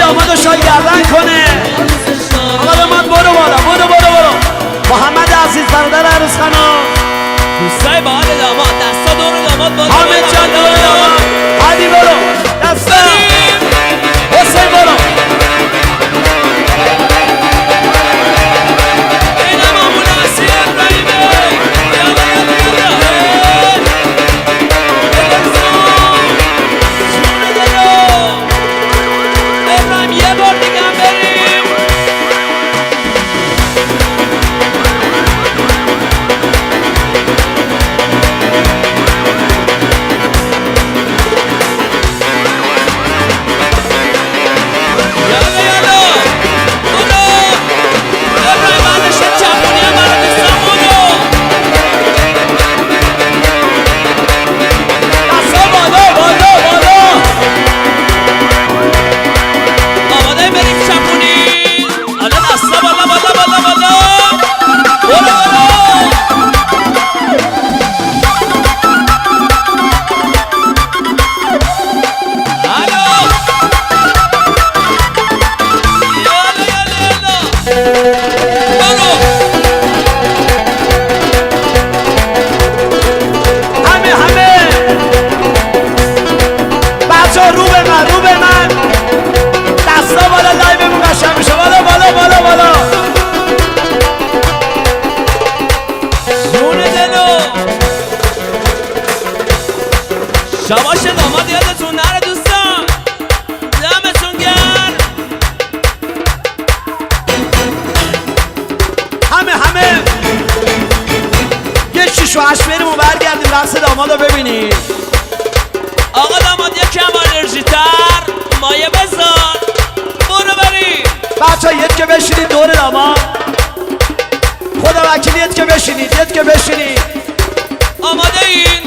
دامادو شاید گردن کنه. آقا داماد برو بالا، برو محمد عزیز برادر عروس خانم. دوستای باحال داماد، دستا دور داماد بالا. حامد جان دور داماد. علی برو دستا. حسین برو. اینم همون اصیل ابراهیمه. یالا ابراهیم یه بار دیگه هم بریم. شباش داماد یادتون نره دوستان، دمتون گرم. همه یه 6 و 8 بریم و برگردیم رقص دامادو ببینیم. آقا داماد یکم آلرژی تر مایه بزن، برو بریم. بچه ها که بشینید دور داماد، خدا وکیلی که بشینید. آماده این؟